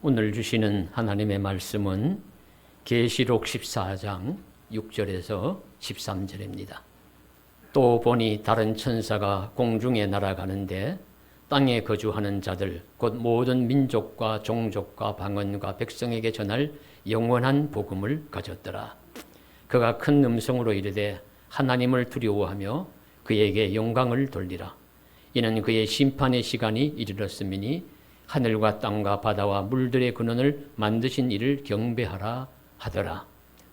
오늘 주시는 하나님의 말씀은 계시록 14장 6절에서 13절입니다. 또 보니 다른 천사가 공중에 날아가는데 땅에 거주하는 자들 곧 모든 민족과 종족과 방언과 백성에게 전할 영원한 복음을 가졌더라. 그가 큰 음성으로 이르되 하나님을 두려워하며 그에게 영광을 돌리라. 이는 그의 심판의 시간이 이르렀음이니 하늘과 땅과 바다와 물들의 근원을 만드신 이를 경배하라 하더라.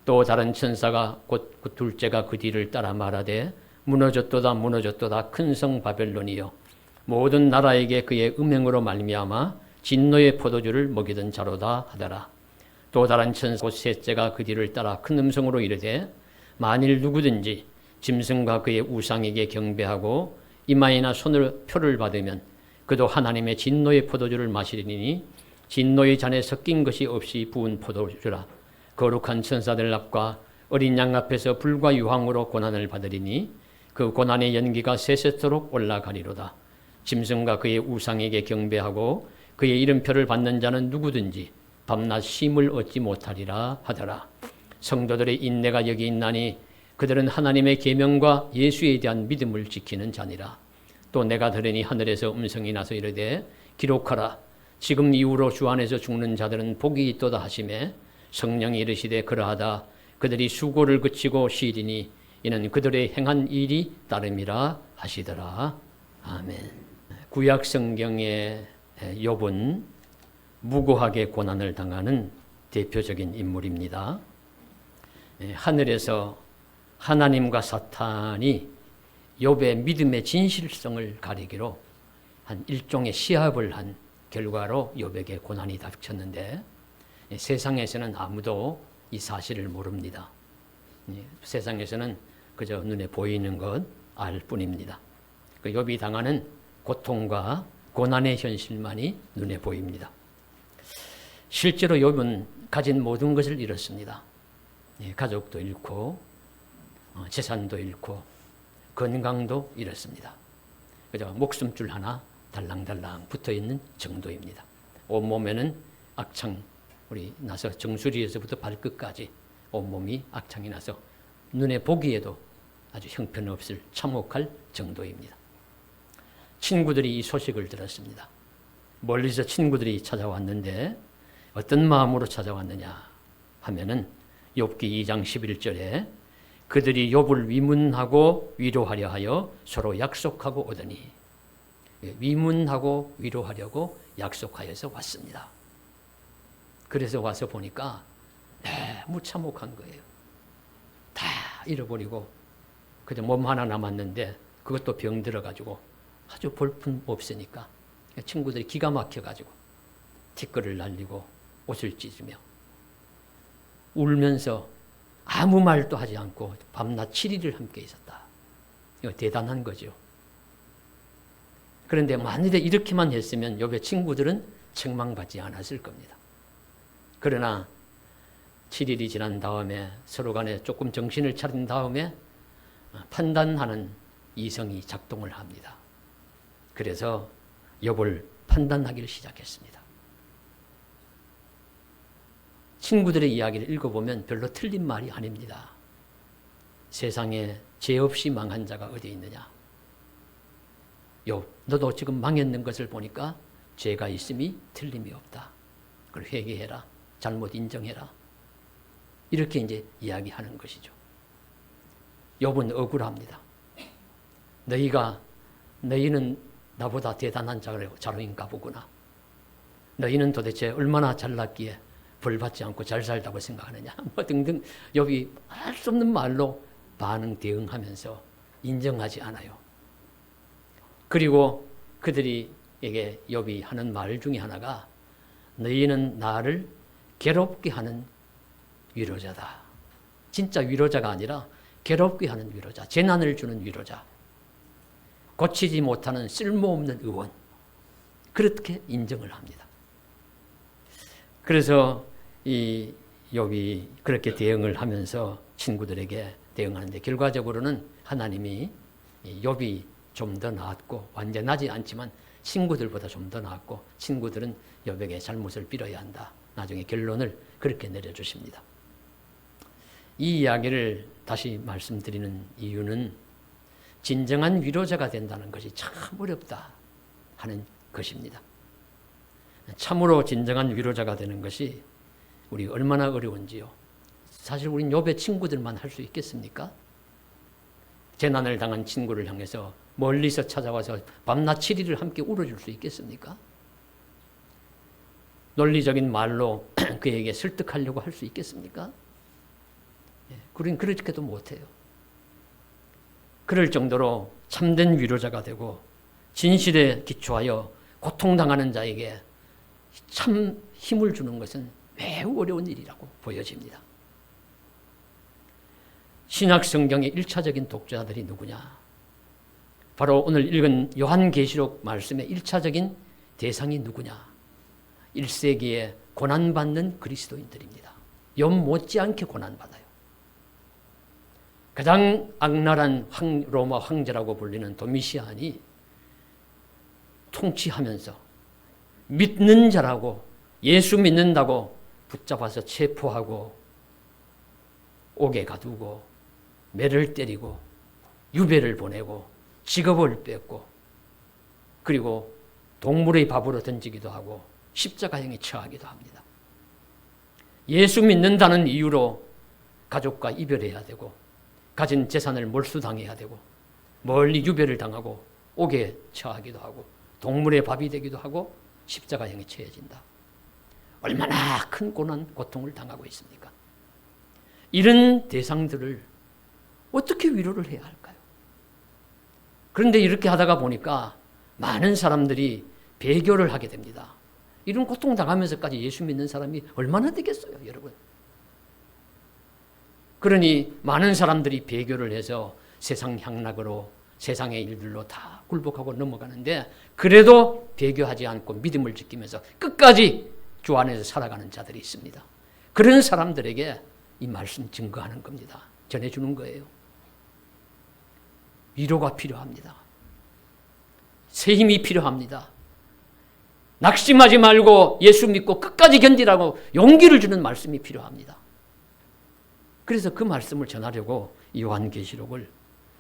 또 다른 천사가 곧 그 둘째가 그 뒤를 따라 말하되 무너졌도다 무너졌도다 큰 성 바벨론이여 모든 나라에게 그의 음행으로 말미암아 진노의 포도주를 먹이던 자로다 하더라. 또 다른 천사 곧 셋째가 그 뒤를 따라 큰 음성으로 이르되 만일 누구든지 짐승과 그의 우상에게 경배하고 이마에나 손을 표를 받으면 그도 하나님의 진노의 포도주를 마시리니 진노의 잔에 섞인 것이 없이 부은 포도주라. 거룩한 천사들 앞과 어린 양 앞에서 불과 유황으로 고난을 받으리니 그 고난의 연기가 세세토록 올라가리로다. 짐승과 그의 우상에게 경배하고 그의 이름표를 받는 자는 누구든지 밤낮 쉼을 얻지 못하리라 하더라. 성도들의 인내가 여기 있나니 그들은 하나님의 계명과 예수에 대한 믿음을 지키는 자니라. 또 내가 들으니 하늘에서 음성이 나서 이르되 기록하라. 지금 이후로 주 안에서 죽는 자들은 복이 있도다 하시매 성령이 이르시되 그러하다. 그들이 수고를 그치고 쉬리니 이는 그들의 행한 일이 따름이라 하시더라. 아멘. 구약 성경의 욥은 무고하게 고난을 당하는 대표적인 인물입니다. 하늘에서 하나님과 사탄이 욥의 믿음의 진실성을 가리기로 한 일종의 시합을 한 결과로 욥에게 고난이 닥쳤는데 세상에서는 아무도 이 사실을 모릅니다. 세상에서는 그저 눈에 보이는 것 알 뿐입니다. 그 욥이 당하는 고통과 고난의 현실만이 눈에 보입니다. 실제로 욥은 가진 모든 것을 잃었습니다. 가족도 잃고 재산도 잃고 건강도 잃었습니다. 그저 목숨줄 하나 달랑달랑 붙어있는 정도입니다. 온몸에는 악창, 우리 나서 정수리에서부터 발끝까지 온몸이 악창이 나서 눈에 보기에도 아주 형편없을 참혹할 정도입니다. 친구들이 이 소식을 들었습니다. 멀리서 친구들이 찾아왔는데 어떤 마음으로 찾아왔느냐 하면은 욥기 2장 11절에 그들이 욥을 위문하고 위로하려 하여 서로 약속하고 오더니 위문하고 위로하려고 약속하여서 왔습니다. 그래서 와서 보니까 너무 참혹한 거예요. 다 잃어버리고 그저 몸 하나 남았는데 그것도 병 들어가지고 아주 볼품 없으니까 친구들이 기가 막혀가지고 티끌을 날리고 옷을 찢으며 울면서 아무 말도 하지 않고 밤낮 7일을 함께 있었다. 이거 대단한 거죠. 그런데 만일에 이렇게만 했으면 욥의 친구들은 책망받지 않았을 겁니다. 그러나 7일이 지난 다음에 서로 간에 조금 정신을 차린 다음에 판단하는 이성이 작동을 합니다. 그래서 욥을 판단하기를 시작했습니다. 친구들의 이야기를 읽어보면 별로 틀린 말이 아닙니다. 세상에 죄 없이 망한 자가 어디 있느냐. 욥, 너도 지금 망했는 것을 보니까 죄가 있음이 틀림이 없다. 그걸 회개해라. 잘못 인정해라. 이렇게 이제 이야기하는 것이죠. 욥은 억울합니다. 너희는 나보다 대단한 자로인가 보구나. 너희는 도대체 얼마나 잘났기에 벌 받지 않고 잘 살다고 생각하느냐. 뭐 등등 욥이 할 수 없는 말로 대응하면서 인정하지 않아요. 그리고 그들에게 욥이 하는 말 중에 하나가 너희는 나를 괴롭게 하는 위로자다. 진짜 위로자가 아니라 괴롭게 하는 위로자, 재난을 주는 위로자, 고치지 못하는 쓸모없는 의원, 그렇게 인정을 합니다. 그래서 이 욥이 그렇게 대응을 하면서 친구들에게 대응하는데 결과적으로는 하나님이 욥이 좀 더 나았고 완전하지 않지만 친구들보다 좀 더 나았고 친구들은 여백의 잘못을 빌어야 한다. 나중에 결론을 그렇게 내려주십니다. 이 이야기를 다시 말씀드리는 이유는 진정한 위로자가 된다는 것이 참 어렵다 하는 것입니다. 참으로 진정한 위로자가 되는 것이 우리 얼마나 어려운지요. 사실 우린 욥의 친구들만 할 수 있겠습니까? 재난을 당한 친구를 향해서 멀리서 찾아와서 밤낮 7일을 함께 울어줄 수 있겠습니까? 논리적인 말로 그에게 설득하려고 할 수 있겠습니까? 우린 그렇게도 못해요. 그럴 정도로 참된 위로자가 되고 진실에 기초하여 고통당하는 자에게 참 힘을 주는 것은 매우 어려운 일이라고 보여집니다. 신약 성경의 1차적인 독자들이 누구냐? 바로 오늘 읽은 요한계시록 말씀의 1차적인 대상이 누구냐? 1세기에 고난받는 그리스도인들입니다. 욥 못지않게 고난받아요. 가장 악랄한 로마 황제라고 불리는 도미시안이 통치하면서 믿는 자라고 예수 믿는다고 붙잡아서 체포하고 옥에 가두고 매를 때리고 유배를 보내고 직업을 뺏고 그리고 동물의 밥으로 던지기도 하고 십자가형에 처하기도 합니다. 예수 믿는다는 이유로 가족과 이별해야 되고 가진 재산을 몰수당해야 되고 멀리 유배를 당하고 옥에 처하기도 하고 동물의 밥이 되기도 하고 십자가형에 처해진다. 얼마나 큰 고통을 당하고 있습니까? 이런 대상들을 어떻게 위로를 해야 할까요? 그런데 이렇게 하다가 보니까 많은 사람들이 배교를 하게 됩니다. 이런 고통당하면서까지 예수 믿는 사람이 얼마나 되겠어요, 여러분? 그러니 많은 사람들이 배교를 해서 세상 향락으로 세상의 일들로 다 굴복하고 넘어가는데 그래도 배교하지 않고 믿음을 지키면서 끝까지 주 안에서 살아가는 자들이 있습니다. 그런 사람들에게 이 말씀 증거하는 겁니다. 전해주는 거예요. 위로가 필요합니다. 새 힘이 필요합니다. 낙심하지 말고 예수 믿고 끝까지 견디라고 용기를 주는 말씀이 필요합니다. 그래서 그 말씀을 전하려고 이 요한계시록을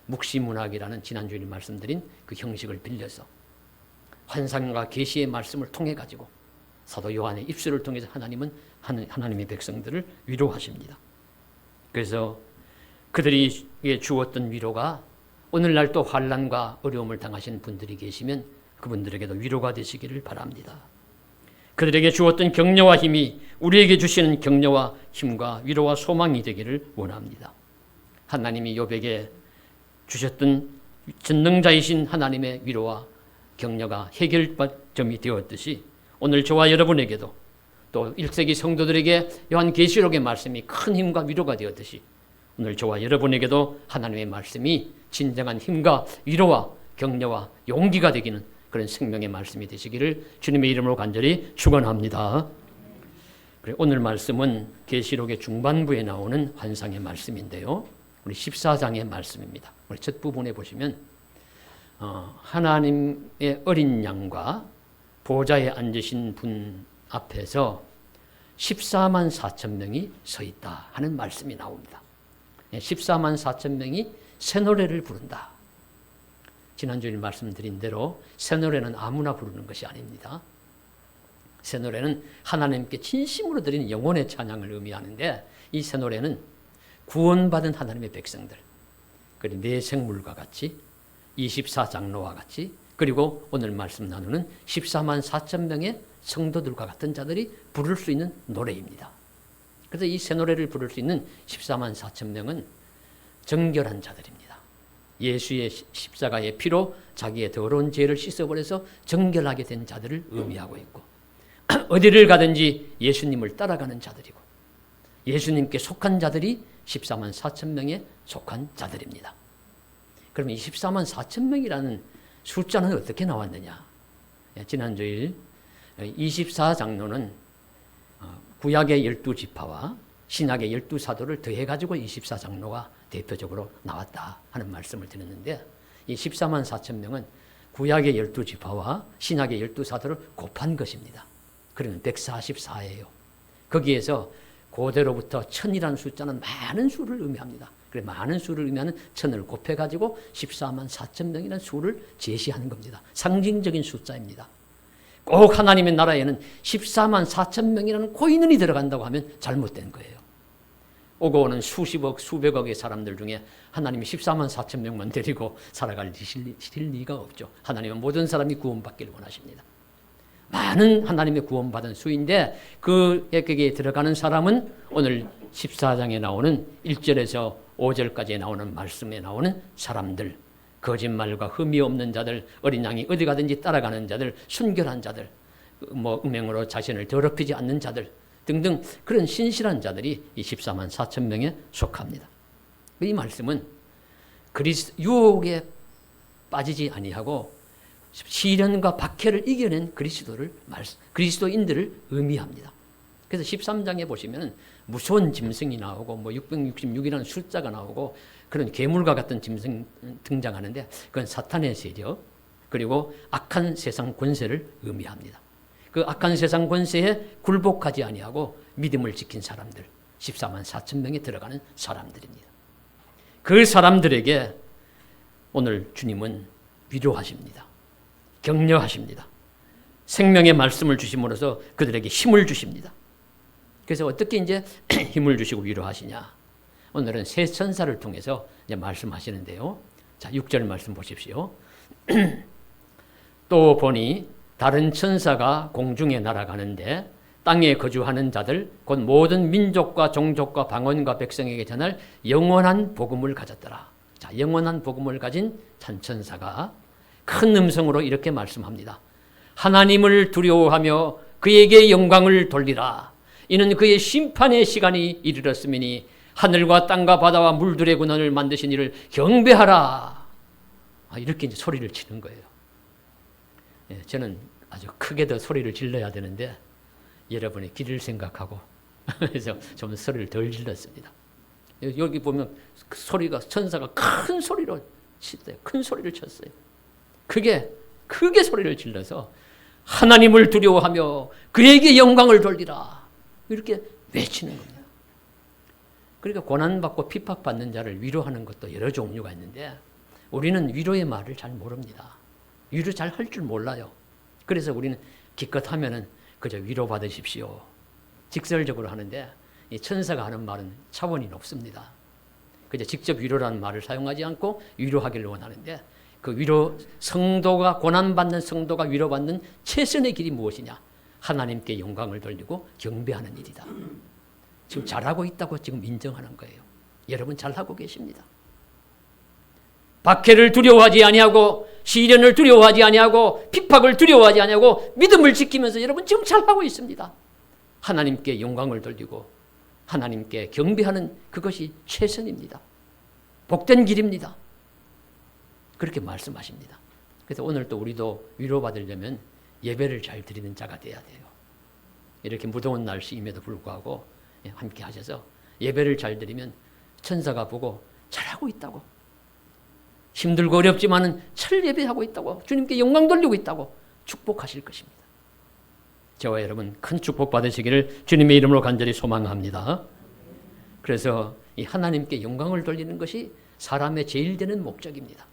묵시문학이라는 지난주에 말씀드린 그 형식을 빌려서 환상과 계시의 말씀을 통해 가지고 사도 요한의 입술을 통해서 하나님은 하나님의 백성들을 위로하십니다. 그래서 그들이 주었던 위로가 오늘날 또 환난과 어려움을 당하신 분들이 계시면 그분들에게도 위로가 되시기를 바랍니다. 그들에게 주었던 격려와 힘이 우리에게 주시는 격려와 힘과 위로와 소망이 되기를 원합니다. 하나님이 욥에게 주셨던 전능자이신 하나님의 위로와 격려가 해결점이 되었듯이 오늘 저와 여러분에게도 또 1세기 성도들에게 요한계시록의 말씀이 큰 힘과 위로가 되었듯이 오늘 저와 여러분에게도 하나님의 말씀이 진정한 힘과 위로와 격려와 용기가 되기는 그런 생명의 말씀이 되시기를 주님의 이름으로 간절히 축원합니다. 오늘 말씀은 계시록의 중반부에 나오는 환상의 말씀인데요. 우리 14장의 말씀입니다. 우리 첫 부분에 보시면 하나님의 어린 양과 보좌에 앉으신 분 앞에서 14만 4천 명이 서 있다 하는 말씀이 나옵니다. 14만 4천 명이 새 노래를 부른다. 지난주에 말씀드린 대로 새 노래는 아무나 부르는 것이 아닙니다. 새 노래는 하나님께 진심으로 드리는 영혼의 찬양을 의미하는데 이 새 노래는 구원받은 하나님의 백성들, 그리고 네 생물과 같이 24장로와 같이 그리고 오늘 말씀 나누는 14만 4천 명의 성도들과 같은 자들이 부를 수 있는 노래입니다. 그래서 이 새 노래를 부를 수 있는 14만 4천 명은 정결한 자들입니다. 예수의 십자가의 피로 자기의 더러운 죄를 씻어버려서 정결하게 된 자들을 의미하고 있고 어디를 가든지 예수님을 따라가는 자들이고 예수님께 속한 자들이 14만 4천 명에 속한 자들입니다. 그러면 이 14만 4천 명이라는 숫자는 어떻게 나왔느냐? 지난주일 24장로는 구약의 12지파와 신약의 12사도를 더해가지고 24장로가 대표적으로 나왔다 하는 말씀을 드렸는데 이 14만 4천 명은 구약의 12지파와 신약의 12사도를 곱한 것입니다. 그러면 144예요. 거기에서 고대로부터 1000이라는 숫자는 많은 수를 의미합니다. 그래 많은 수를 의미하는 1000을 곱해가지고 14만 4천 명이라는 수를 제시하는 겁니다. 상징적인 숫자입니다. 꼭 하나님의 나라에는 14만 4천 명이라는 고인원이 들어간다고 하면 잘못된 거예요. 오고 오는 수십억, 수백억의 사람들 중에 하나님이 14만 4천 명만 데리고 살아갈 리가 없죠. 하나님은 모든 사람이 구원받기를 원하십니다. 많은 하나님의 구원받은 수인데 거기에 들어가는 사람은 오늘 14장에 나오는 1절에서 5절까지 나오는 말씀에 나오는 사람들, 거짓말과 흠이 없는 자들, 어린 양이 어디 가든지 따라가는 자들, 순결한 자들, 음행으로 자신을 더럽히지 않는 자들 등등 그런 신실한 자들이 이 14만 4천 명에 속합니다. 이 말씀은 유혹에 빠지지 아니하고 시련과 박해를 이겨낸 그리스도인들을 의미합니다. 그래서 13장에 보시면 무서운 짐승이 나오고 666이라는 숫자가 나오고 그런 괴물과 같은 짐승 등장하는데 그건 사탄의 세력 그리고 악한 세상 권세를 의미합니다. 그 악한 세상 권세에 굴복하지 아니하고 믿음을 지킨 사람들 14만 4천 명에 들어가는 사람들입니다. 그 사람들에게 오늘 주님은 위로하십니다. 격려하십니다. 생명의 말씀을 주심으로써 그들에게 힘을 주십니다. 그래서 어떻게 이제 힘을 주시고 위로하시냐? 오늘은 새 천사를 통해서 이제 말씀하시는데요. 자, 6절 말씀 보십시오. 또 보니 다른 천사가 공중에 날아가는데 땅에 거주하는 자들 곧 모든 민족과 종족과 방언과 백성에게 전할 영원한 복음을 가졌더라. 자, 영원한 복음을 가진 찬천사가 큰 음성으로 이렇게 말씀합니다. 하나님을 두려워하며 그에게 영광을 돌리라. 이는 그의 심판의 시간이 이르렀으니 하늘과 땅과 바다와 물들의 근원을 만드신 이를 경배하라. 이렇게 이제 소리를 치는 거예요. 저는 아주 크게 더 소리를 질러야 되는데 여러분의 길을 생각하고 그래서 좀 소리를 덜 질렀습니다. 여기 보면 그 소리가 천사가 큰 소리로 쳤어요. 큰 소리를 쳤어요. 크게 소리를 질러서 하나님을 두려워하며 그에게 영광을 돌리라. 이렇게 외치는 겁니다. 그러니까 고난받고 핍박받는 자를 위로하는 것도 여러 종류가 있는데 우리는 위로의 말을 잘 모릅니다. 위로 잘 할 줄 몰라요. 그래서 우리는 기껏 하면은 그저 위로받으십시오. 직설적으로 하는데 이 천사가 하는 말은 차원이 높습니다. 그저 직접 위로라는 말을 사용하지 않고 위로하기를 원하는데 그 위로 성도가 고난받는 성도가 위로받는 최선의 길이 무엇이냐? 하나님께 영광을 돌리고 경배하는 일이다. 지금 잘하고 있다고 지금 인정하는 거예요. 여러분 잘하고 계십니다. 박해를 두려워하지 아니하고 시련을 두려워하지 아니하고 핍박을 두려워하지 아니하고 믿음을 지키면서 여러분 지금 잘하고 있습니다. 하나님께 영광을 돌리고 하나님께 경배하는 그것이 최선입니다. 복된 길입니다. 그렇게 말씀하십니다. 그래서 오늘 또 우리도 위로받으려면 예배를 잘 드리는 자가 돼야 돼요. 이렇게 무더운 날씨임에도 불구하고 함께 하셔서 예배를 잘 드리면 천사가 보고 잘하고 있다고, 힘들고 어렵지만은 잘 예배하고 있다고, 주님께 영광 돌리고 있다고 축복하실 것입니다. 저와 여러분 큰 축복 받으시기를 주님의 이름으로 간절히 소망합니다. 그래서 이 하나님께 영광을 돌리는 것이 사람의 제일 되는 목적입니다.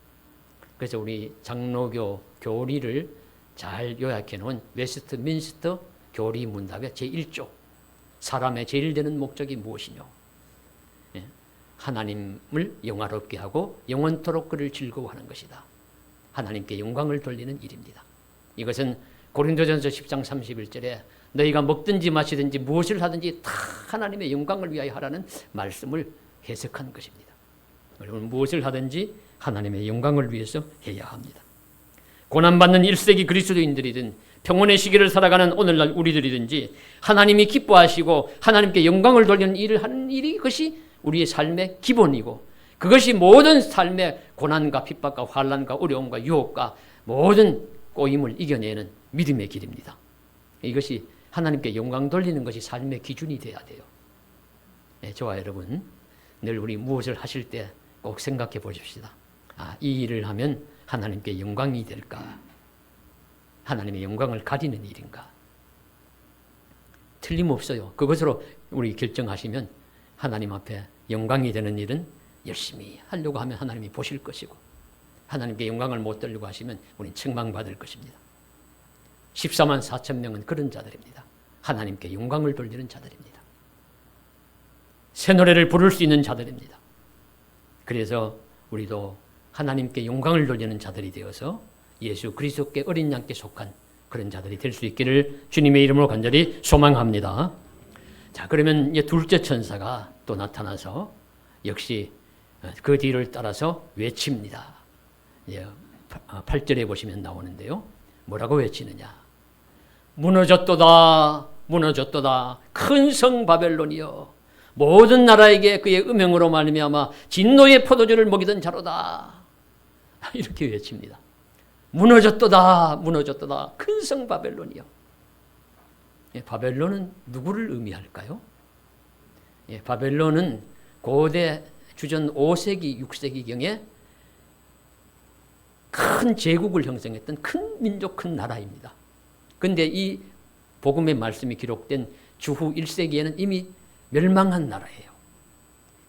그래서 우리 장로교 교리를 잘 요약해 놓은 웨스트민스터 교리 문답의 제1조 사람의 제일 되는 목적이 무엇이뇨? 하나님을 영화롭게 하고 영원토록 그를 즐거워하는 것이다. 하나님께 영광을 돌리는 일입니다. 이것은 고린도전서 10장 31절에 너희가 먹든지 마시든지 무엇을 하든지 다 하나님의 영광을 위하여 하라는 말씀을 해석한 것입니다. 여러분 무엇을 하든지 하나님의 영광을 위해서 해야 합니다. 고난받는 1세기 그리스도인들이든 평온의 시기를 살아가는 오늘날 우리들이든지 하나님이 기뻐하시고 하나님께 영광을 돌리는 일을 하는 일이 그것이 우리의 삶의 기본이고 그것이 모든 삶의 고난과 핍박과 환난과 어려움과 유혹과 모든 꼬임을 이겨내는 믿음의 길입니다. 이것이 하나님께 영광 돌리는 것이 삶의 기준이 돼야 돼요. 저와 여러분 늘 우리 무엇을 하실 때 꼭 생각해 보십시다. 이 일을 하면 하나님께 영광이 될까? 하나님의 영광을 가리는 일인가? 틀림없어요. 그것으로 우리 결정하시면 하나님 앞에 영광이 되는 일은 열심히 하려고 하면 하나님이 보실 것이고, 하나님께 영광을 못 돌리고 하시면 우리는 책망받을 것입니다. 14만 4천 명은 그런 자들입니다. 하나님께 영광을 돌리는 자들입니다. 새 노래를 부를 수 있는 자들입니다. 그래서 우리도 하나님께 영광을 돌리는 자들이 되어서 예수 그리스도께 어린 양께 속한 그런 자들이 될 수 있기를 주님의 이름으로 간절히 소망합니다. 자, 그러면 이제 둘째 천사가 또 나타나서 역시 그 뒤를 따라서 외칩니다. 8절에 보시면 나오는데요. 뭐라고 외치느냐? 무너졌도다, 무너졌도다. 큰 성 바벨론이여, 모든 나라에게 그의 음행으로 말미암아 진노의 포도주를 먹이던 자로다. 이렇게 외칩니다. 무너졌도다, 무너졌도다. 큰 성 바벨론이여. 바벨론은 누구를 의미할까요? 바벨론은 고대 주전 5세기, 6세기경에 큰 제국을 형성했던 큰 민족, 큰 나라입니다. 그런데 이 복음의 말씀이 기록된 주후 1세기에는 이미 멸망한 나라예요.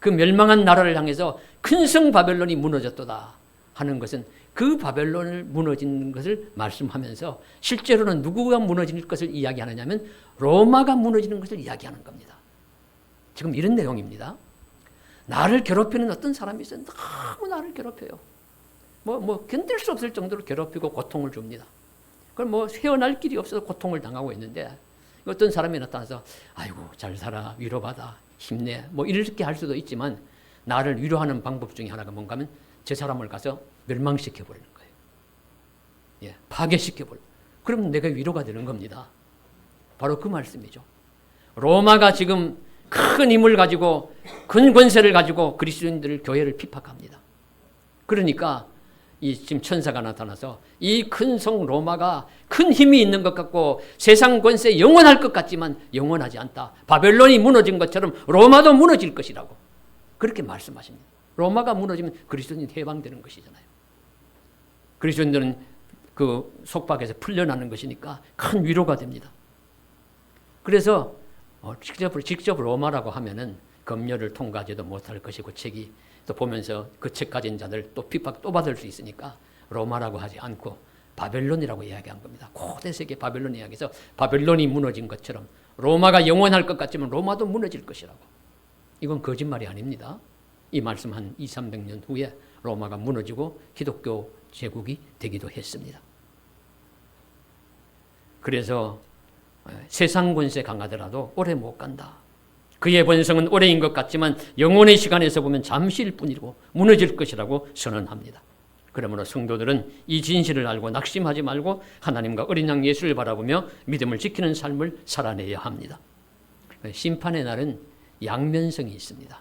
그 멸망한 나라를 향해서 큰 성 바벨론이 무너졌도다 하는 것은 그 바벨론을 무너진 것을 말씀하면서 실제로는 누구가 무너질 것을 이야기하느냐면 로마가 무너지는 것을 이야기하는 겁니다. 지금 이런 내용입니다. 나를 괴롭히는 어떤 사람이 있어요. 너무 나를 괴롭혀요. 견딜 수 없을 정도로 괴롭히고 고통을 줍니다. 그럼 헤어날 길이 없어서 고통을 당하고 있는데 어떤 사람이 나타나서 아이고 잘 살아, 위로받아, 힘내, 이렇게 할 수도 있지만 나를 위로하는 방법 중에 하나가 뭔가 하면 저 사람을 가서 멸망시켜버리는 거예요. 파괴시켜버려. 그럼 내가 위로가 되는 겁니다. 바로 그 말씀이죠. 로마가 지금 큰 힘을 가지고 큰 권세를 가지고 그리스도인들 교회를 핍박합니다. 그러니까 지금 천사가 나타나서 이 큰 성 로마가 큰 힘이 있는 것 같고 세상 권세 영원할 것 같지만 영원하지 않다. 바벨론이 무너진 것처럼 로마도 무너질 것이라고 그렇게 말씀하십니다. 로마가 무너지면 그리스도인이 해방되는 것이잖아요. 그리스도인들은 그 속박에서 풀려나는 것이니까 큰 위로가 됩니다. 그래서 직접 로마라고 하면은 검열을 통과하지도 못할 것이고 책이 또 보면서 그 책 가진 자들 또 핍박 또 받을 수 있으니까 로마라고 하지 않고 바벨론이라고 이야기한 겁니다. 고대 세계 바벨론 이야기에서 바벨론이 무너진 것처럼 로마가 영원할 것 같지만 로마도 무너질 것이라고. 이건 거짓말이 아닙니다. 이 말씀 한 200~300년 후에 로마가 무너지고 기독교 제국이 되기도 했습니다. 그래서 세상 권세 강하더라도 오래 못 간다. 그의 번성은 오래인 것 같지만 영혼의 시간에서 보면 잠시일 뿐이고 무너질 것이라고 선언합니다. 그러므로 성도들은 이 진실을 알고 낙심하지 말고 하나님과 어린 양 예수를 바라보며 믿음을 지키는 삶을 살아내야 합니다. 심판의 날은 양면성이 있습니다.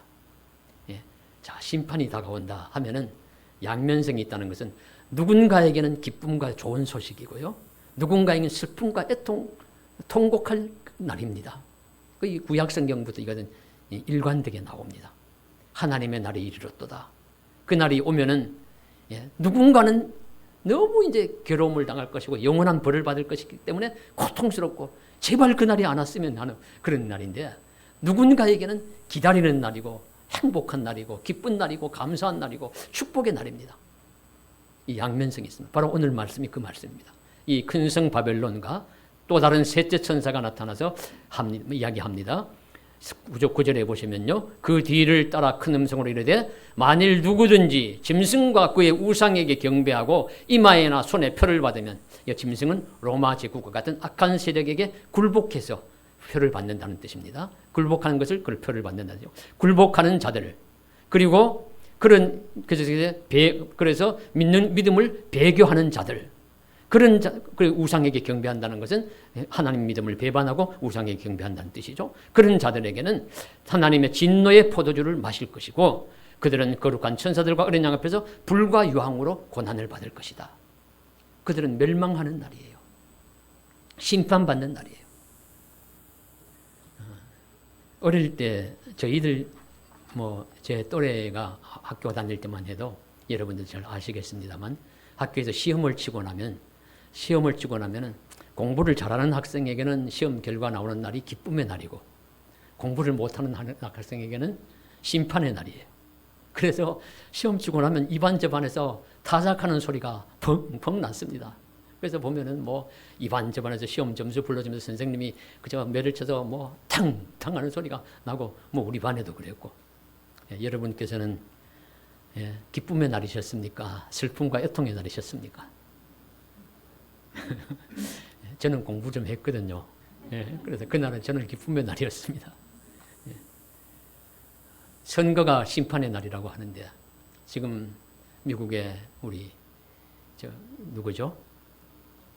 자, 심판이 다가온다 하면은 양면성이 있다는 것은 누군가에게는 기쁨과 좋은 소식이고요. 누군가에게는 슬픔과 애통, 통곡할 날입니다. 이 구약성경부터 이것은 일관되게 나옵니다. 하나님의 날이 이르렀도다. 그 날이 오면은 누군가는 너무 이제 괴로움을 당할 것이고 영원한 벌을 받을 것이기 때문에 고통스럽고 제발 그 날이 안 왔으면 하는 그런 날인데 누군가에게는 기다리는 날이고 행복한 날이고 기쁜 날이고 감사한 날이고 축복의 날입니다. 이 양면성이 있습니다. 바로 오늘 말씀이 그 말씀입니다. 이 큰 성 바벨론과 또 다른 셋째 천사가 나타나서 이야기합니다. 9절에 보시면요. 그 뒤를 따라 큰 음성으로 이르되 만일 누구든지 짐승과 그의 우상에게 경배하고 이마에나 손에 표를 받으면 이 짐승은 로마 제국과 같은 악한 세력에게 굴복해서 표를 받는다는 뜻입니다. 굴복하는 것을 그 표를 받는다는 뜻이죠. 굴복하는 자들 그리고 그래서 믿음을 배교하는 자들 그런 우상에게 경배한다는 것은 하나님 믿음을 배반하고 우상에게 경배한다는 뜻이죠. 그런 자들에게는 하나님의 진노의 포도주를 마실 것이고 그들은 거룩한 천사들과 어린 양 앞에서 불과 유황으로 고난을 받을 것이다. 그들은 멸망하는 날이에요. 심판받는 날이에요. 어릴 때 저희들 제 또래가 학교 다닐 때만 해도 여러분들 잘 아시겠습니다만 학교에서 시험을 치고 나면은 공부를 잘하는 학생에게는 시험 결과 나오는 날이 기쁨의 날이고 공부를 못하는 학생에게는 심판의 날이에요. 그래서 시험 치고 나면 이반 저반에서 타작하는 소리가 펑펑 났습니다. 그래서 보면은 뭐 이반 저반에서 시험 점수 불러주면서 선생님이 그저 매를 쳐서 뭐 탕탕 하는 소리가 나고 뭐 우리 반에도 그랬고 여러분께서는 기쁨의 날이셨습니까? 슬픔과 애통의 날이셨습니까? 저는 공부 좀 했거든요. 그래서 그날은 저는 기쁨의 날이었습니다. 선거가 심판의 날이라고 하는데 지금 미국의 우리 누구죠?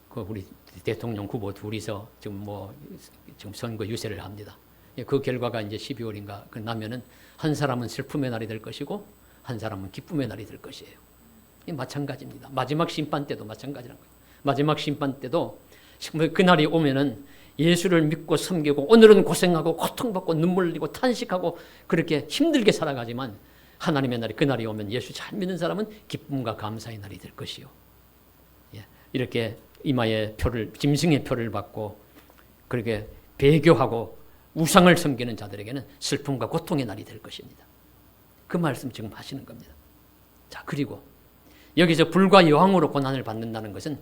그 우리 대통령 후보 둘이서 지금 선거 유세를 합니다. 그 결과가 이제 12월인가 나면은 한 사람은 슬픔의 날이 될 것이고 한 사람은 기쁨의 날이 될 것이에요. 마찬가지입니다. 마지막 심판 때도 마찬가지란 거예요. 마지막 심판 때도 그날이 오면은 예수를 믿고 섬기고 오늘은 고생하고 고통받고 눈물 흘리고 탄식하고 그렇게 힘들게 살아가지만 하나님의 날이 그날이 오면 예수 잘 믿는 사람은 기쁨과 감사의 날이 될 것이요. 이렇게 이마에 표를 짐승의 표를 받고 그렇게 배교하고 우상을 섬기는 자들에게는 슬픔과 고통의 날이 될 것입니다. 그 말씀 지금 하시는 겁니다. 자, 그리고 여기서 불과 여왕으로 고난을 받는다는 것은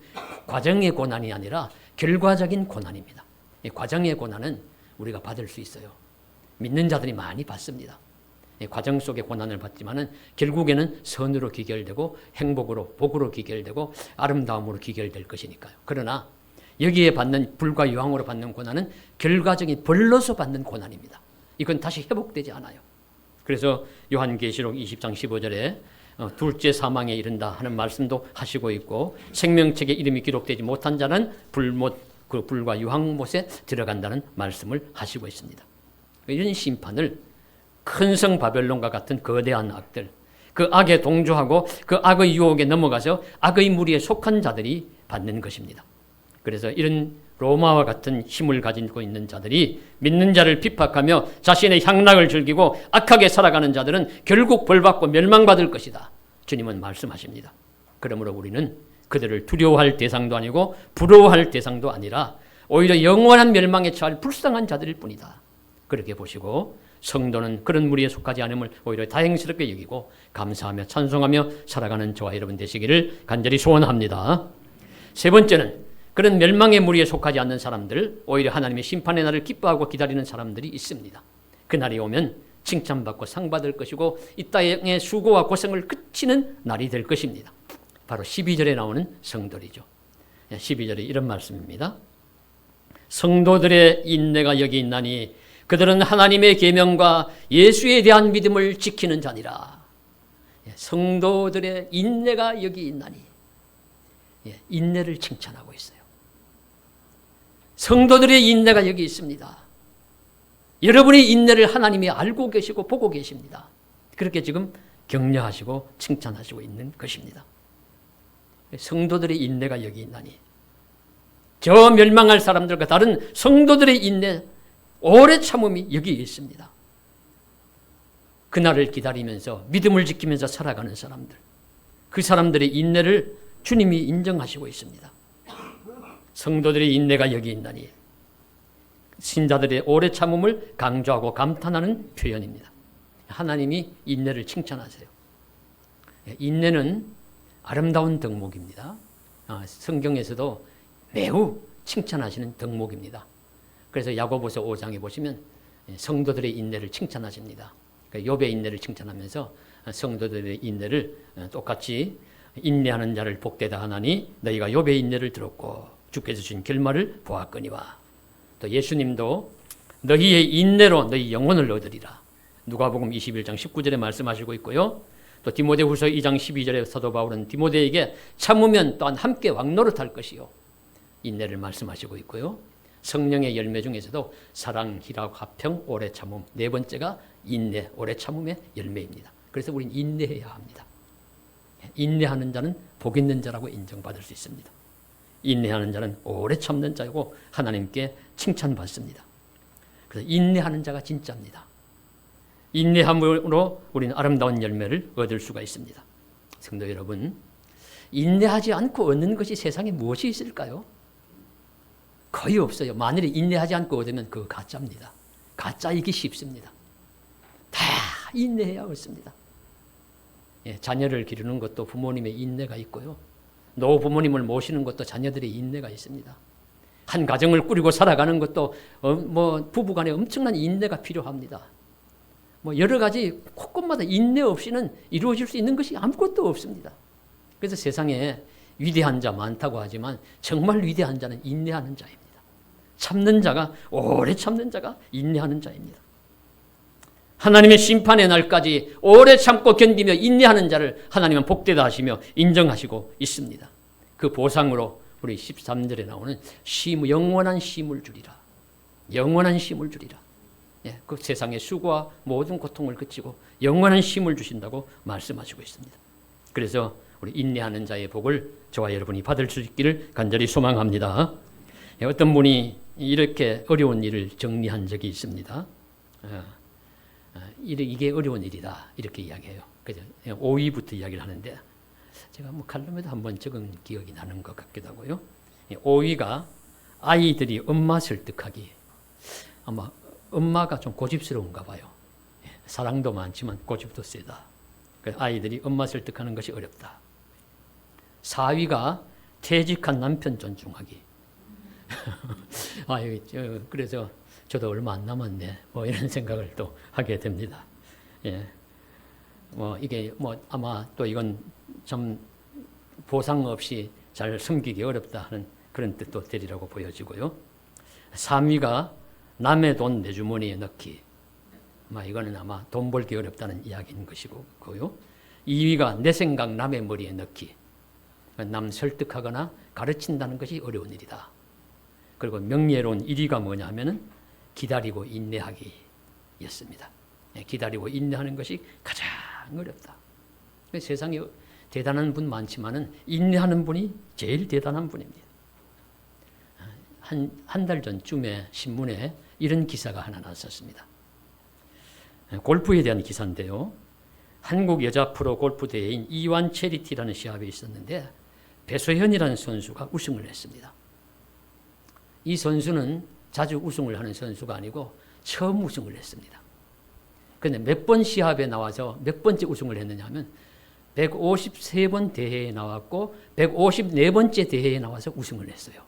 과정의 고난이 아니라 결과적인 고난입니다. 이 과정의 고난은 우리가 받을 수 있어요. 믿는 자들이 많이 받습니다. 과정 속에 고난을 받지만은 결국에는 선으로 귀결되고 행복으로 복으로 귀결되고 아름다움으로 귀결될 것이니까요. 그러나 여기에 받는 불과 여왕으로 받는 고난은 결과적인 벌로서 받는 고난입니다. 이건 다시 회복되지 않아요. 그래서 요한계시록 20장 15절에 둘째 사망에 이른다 하는 말씀도 하시고 있고 생명책에 이름이 기록되지 못한 자는 그 불과 유황못에 들어간다는 말씀을 하시고 있습니다. 이런 심판을 큰 성 바벨론과 같은 거대한 악들, 그 악에 동조하고 그 악의 유혹에 넘어가서 악의 무리에 속한 자들이 받는 것입니다. 그래서 이런 로마와 같은 힘을 가지고 있는 자들이 믿는 자를 핍박하며 자신의 향락을 즐기고 악하게 살아가는 자들은 결국 벌받고 멸망받을 것이다. 주님은 말씀하십니다. 그러므로 우리는 그들을 두려워할 대상도 아니고 부러워할 대상도 아니라 오히려 영원한 멸망에 처할 불쌍한 자들일 뿐이다. 그렇게 보시고 성도는 그런 무리에 속하지 않음을 오히려 다행스럽게 여기고 감사하며 찬송하며 살아가는 저와 여러분 되시기를 간절히 소원합니다. 세 번째는 그런 멸망의 무리에 속하지 않는 사람들, 오히려 하나님의 심판의 날을 기뻐하고 기다리는 사람들이 있습니다. 그날이 오면 칭찬받고 상받을 것이고 이 땅의 수고와 고생을 그치는 날이 될 것입니다. 바로 12절에 나오는 성도들이죠. 12절에 이런 말씀입니다. 성도들의 인내가 여기 있나니 그들은 하나님의 계명과 예수에 대한 믿음을 지키는 자니라. 성도들의 인내가 여기 있나니 인내를 칭찬하고 있어요. 성도들의 인내가 여기 있습니다. 여러분의 인내를 하나님이 알고 계시고 보고 계십니다. 그렇게 지금 격려하시고 칭찬하시고 있는 것입니다. 성도들의 인내가 여기 있나니 저 멸망할 사람들과 다른 성도들의 인내, 오래 참음이 여기 있습니다. 그날을 기다리면서 믿음을 지키면서 살아가는 사람들, 그 사람들의 인내를 주님이 인정하시고 있습니다. 성도들의 인내가 여기 있나니 신자들의 오래 참음을 강조하고 감탄하는 표현입니다. 하나님이 인내를 칭찬하세요. 인내는 아름다운 덕목입니다. 성경에서도 매우 칭찬하시는 덕목입니다. 그래서 야고보서 5장에 보시면 성도들의 인내를 칭찬하십니다. 욥의 인내를 칭찬하면서 성도들의 인내를 똑같이 인내하는 자를 복되다 하나니 너희가 욥의 인내를 들었고 주께서 주신 결말을 보았거니와. 또 예수님도 너희의 인내로 너희 영혼을 얻으리라. 누가복음 21장 19절에 말씀하시고 있고요. 또 디모데후서 2장 12절에 사도 바울은 디모데에게 참으면 또한 함께 왕노릇할 것이요. 인내를 말씀하시고 있고요. 성령의 열매 중에서도 사랑, 희락, 화평, 오래 참음. 네 번째가 인내, 오래 참음의 열매입니다. 그래서 우리는 인내해야 합니다. 인내하는 자는 복 있는 자라고 인정받을 수 있습니다. 인내하는 자는 오래 참는 자이고 하나님께 칭찬받습니다. 그래서 인내하는 자가 진짜입니다. 인내함으로 우리는 아름다운 열매를 얻을 수가 있습니다. 성도 여러분, 인내하지 않고 얻는 것이 세상에 무엇이 있을까요? 거의 없어요. 만일에 인내하지 않고 얻으면 그거 가짜입니다. 가짜이기 쉽습니다. 다 인내해야 얻습니다. 예, 자녀를 기르는 것도 부모님의 인내가 있고요. 노부모님을 모시는 것도 자녀들의 인내가 있습니다. 한 가정을 꾸리고 살아가는 것도 부부간에 엄청난 인내가 필요합니다. 여러 가지 곳곳마다 인내 없이는 이루어질 수 있는 것이 아무것도 없습니다. 그래서 세상에 위대한 자 많다고 하지만 정말 위대한 자는 인내하는 자입니다. 참는 자가, 오래 참는 자가 인내하는 자입니다. 하나님의 심판의 날까지 오래 참고 견디며 인내하는 자를 하나님은 복되다 하시며 인정하시고 있습니다. 그 보상으로 우리 13절에 나오는 영원한 쉼을 주리라. 영원한 쉼을 주리라. 예, 그 세상의 수고와 모든 고통을 그치고 영원한 쉼을 주신다고 말씀하시고 있습니다. 그래서 우리 인내하는 자의 복을 저와 여러분이 받을 수 있기를 간절히 소망합니다. 예, 어떤 분이 이렇게 어려운 일을 정리한 적이 있습니다. 이게 어려운 일이다 이렇게 이야기해요. 그죠? 5위부터 이야기를 하는데 제가 칼럼에도 한번 적은 기억이 나는 것 같기도 하고요. 5위가 아이들이 엄마 설득하기. 아마 엄마가 좀 고집스러운가 봐요. 사랑도 많지만 고집도 세다. 아이들이 엄마 설득하는 것이 어렵다. 4위가 퇴직한 남편 존중하기. 그래서 저도 얼마 안 남았네. 이런 생각을 또 하게 됩니다. 예. 이게 아마 또 이건 참 보상 없이 잘 섬기기 어렵다 하는 그런 뜻도 되리라고 보여지고요. 3위가 남의 돈 내 주머니에 넣기. 이거는 아마 돈 벌기 어렵다는 이야기인 것이고요. 2위가 내 생각 남의 머리에 넣기. 남 설득하거나 가르친다는 것이 어려운 일이다. 그리고 명예로운 1위가 뭐냐 하면은 기다리고 인내하기였습니다. 기다리고 인내하는 것이 가장 어렵다. 세상에 대단한 분 많지만은 인내하는 분이 제일 대단한 분입니다. 한 달 전쯤에 신문에 이런 기사가 하나 났었습니다. 골프에 대한 기사인데요. 한국 여자 프로 골프 대회인 이완 체리티라는 시합이 있었는데 배소현이라는 선수가 우승을 했습니다. 이 선수는 자주 우승을 하는 선수가 아니고 처음 우승을 했습니다. 그런데 몇 번 시합에 나와서 몇 번째 우승을 했느냐 하면 153번 대회에 나왔고 154번째 대회에 나와서 우승을 했어요.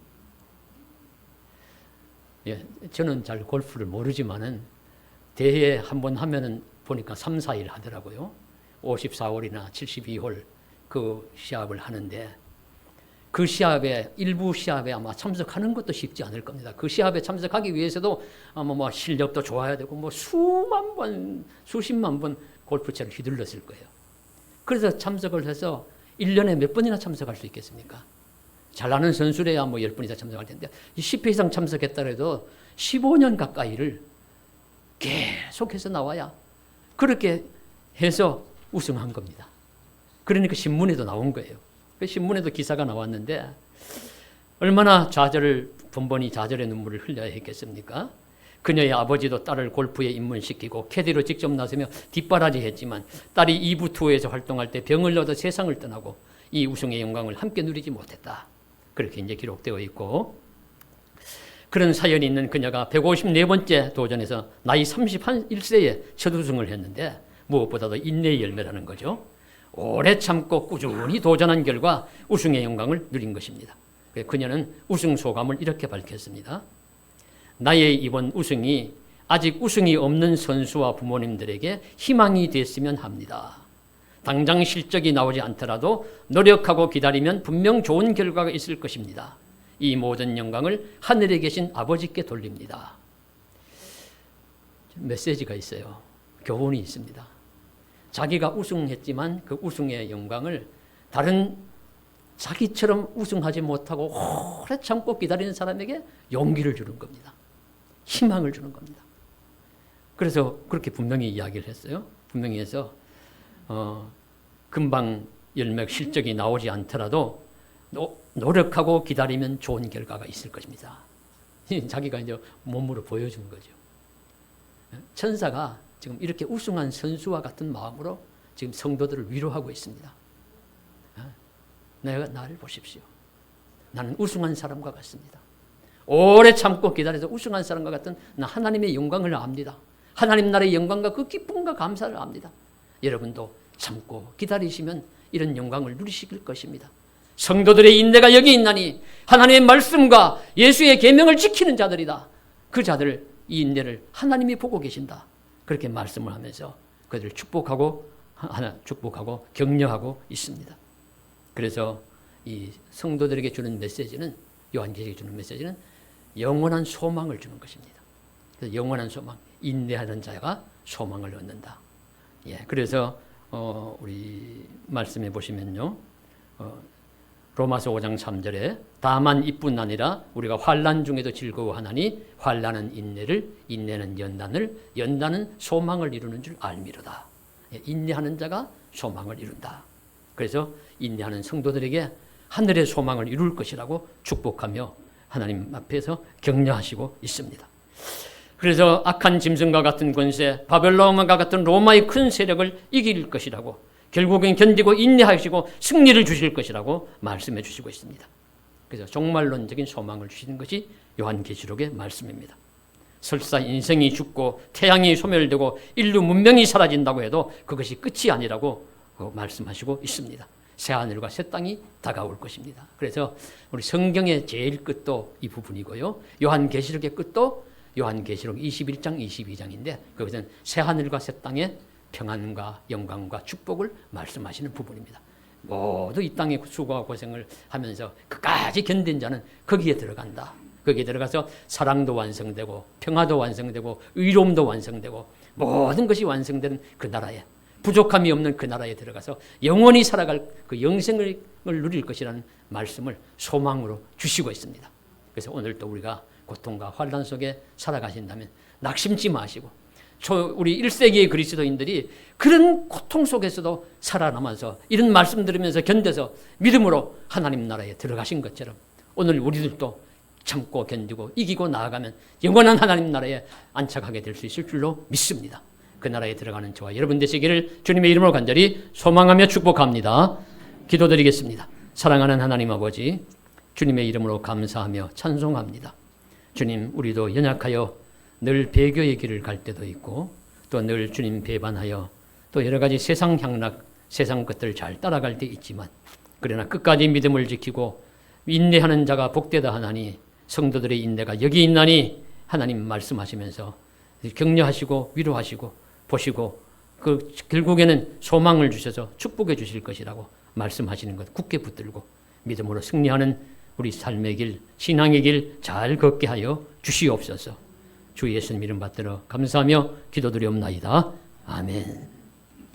예, 저는 잘 골프를 모르지만은 대회 한번 하면은 보니까 3, 4일 하더라고요. 54홀이나 72홀 그 시합을 하는데 그 시합에 일부 시합에 아마 참석하는 것도 쉽지 않을 겁니다. 그 시합에 참석하기 위해서도 아마 실력도 좋아야 되고 수만 번, 수십만 번 골프채를 휘둘렀을 거예요. 그래서 참석을 해서 1년에 몇 번이나 참석할 수 있겠습니까? 잘하는 선수래야 10번 이상 참석할 텐데 10회 이상 참석했다 해도 15년 가까이를 계속해서 나와야 그렇게 해서 우승한 겁니다. 그러니까 신문에도 나온 거예요. 신문에도 기사가 나왔는데 얼마나 번번이 좌절의 눈물을 흘려야 했겠습니까? 그녀의 아버지도 딸을 골프에 입문시키고 캐디로 직접 나서며 뒷바라지했지만 딸이 2부 투어에서 활동할 때 병을 얻어 세상을 떠나고 이 우승의 영광을 함께 누리지 못했다. 그렇게 이제 기록되어 있고 그런 사연이 있는 그녀가 154번째 도전에서 나이 31세에 첫 우승을 했는데 무엇보다도 인내의 열매라는 거죠. 오래 참고 꾸준히 도전한 결과 우승의 영광을 누린 것입니다. 그녀는 우승 소감을 이렇게 밝혔습니다. 나의 이번 우승이 아직 우승이 없는 선수와 부모님들에게 희망이 됐으면 합니다. 당장 실적이 나오지 않더라도 노력하고 기다리면 분명 좋은 결과가 있을 것입니다. 이 모든 영광을 하늘에 계신 아버지께 돌립니다. 메시지가 있어요. 교훈이 있습니다. 자기가 우승했지만 그 우승의 영광을 다른 자기처럼 우승하지 못하고 오래 참고 기다리는 사람에게 용기를 주는 겁니다. 희망을 주는 겁니다. 그래서 그렇게 분명히 이야기를 했어요. 분명히 해서 금방 열매 실적이 나오지 않더라도 노력하고 기다리면 좋은 결과가 있을 것입니다. 자기가 이제 몸으로 보여준 거죠. 천사가 지금 이렇게 우승한 선수와 같은 마음으로 지금 성도들을 위로하고 있습니다. 나를 보십시오. 나는 우승한 사람과 같습니다. 오래 참고 기다려서 우승한 사람과 같은 나 하나님의 영광을 압니다. 하나님 나라의 영광과 그 기쁨과 감사를 압니다. 여러분도 참고 기다리시면 이런 영광을 누리실 것입니다. 성도들의 인내가 여기 있나니 하나님의 말씀과 예수의 계명을 지키는 자들이다. 그 자들 이 인내를 하나님이 보고 계신다. 그렇게 말씀을 하면서 그들을 축복하고 격려하고 있습니다. 그래서 이 성도들에게 주는 메시지는, 요한계시록에 주는 메시지는 영원한 소망을 주는 것입니다. 그래서 영원한 소망, 인내하는 자가 소망을 얻는다. 그래서 우리 말씀해 보시면요, 로마서 5장 3절에 다만 이뿐 아니라 우리가 환난 중에도 즐거워하나니 환난은 인내를, 인내는 연단을, 연단은 소망을 이루는 줄 알미로다. 인내하는 자가 소망을 이룬다. 그래서 인내하는 성도들에게 하늘의 소망을 이룰 것이라고 축복하며 하나님 앞에서 격려하시고 있습니다. 그래서 악한 짐승과 같은 권세, 바벨론과 같은 로마의 큰 세력을 이길 것이라고, 결국엔 견디고 인내하시고 승리를 주실 것이라고 말씀해 주시고 있습니다. 그래서 종말론적인 소망을 주시는 것이 요한계시록의 말씀입니다. 설사 인생이 죽고 태양이 소멸되고 인류 문명이 사라진다고 해도 그것이 끝이 아니라고 말씀하시고 있습니다. 새하늘과 새 땅이 다가올 것입니다. 그래서 우리 성경의 제일 끝도 이 부분이고요, 요한계시록의 끝도 요한계시록 21장 22장인데 그것은 새하늘과 새 땅의 평안과 영광과 축복을 말씀하시는 부분입니다. 모두 이 땅에 수고와 고생을 하면서 끝까지 견딘 자는 거기에 들어간다. 거기에 들어가서 사랑도 완성되고 평화도 완성되고 의로움도 완성되고 모든 것이 완성되는 그 나라에, 부족함이 없는 그 나라에 들어가서 영원히 살아갈 그 영생을 누릴 것이라는 말씀을 소망으로 주시고 있습니다. 그래서 오늘도 우리가 고통과 환난 속에 살아가신다면 낙심치 마시고, 우리 1세기의 그리스도인들이 그런 고통 속에서도 살아남아서 이런 말씀 들으면서 견뎌서 믿음으로 하나님 나라에 들어가신 것처럼 오늘 우리들도 참고 견디고 이기고 나아가면 영원한 하나님 나라에 안착하게 될 수 있을 줄로 믿습니다. 그 나라에 들어가는 저와 여러분 되시기를 주님의 이름으로 간절히 소망하며 축복합니다. 기도드리겠습니다. 사랑하는 하나님 아버지, 주님의 이름으로 감사하며 찬송합니다. 주님, 우리도 연약하여 늘 배교의 길을 갈 때도 있고 또 늘 주님 배반하여 또 여러 가지 세상 향락, 세상 것들을 잘 따라갈 때 있지만, 그러나 끝까지 믿음을 지키고 인내하는 자가 복되다 하나니 성도들의 인내가 여기 있나니 하나님 말씀하시면서 격려하시고 위로하시고 보시고 그 결국에는 소망을 주셔서 축복해 주실 것이라고 말씀하시는 것 굳게 붙들고 믿음으로 승리하는 우리 삶의 길, 신앙의 길 잘 걷게 하여 주시옵소서. 주 예수님 이름 받들어 감사하며 기도드리옵나이다. 아멘.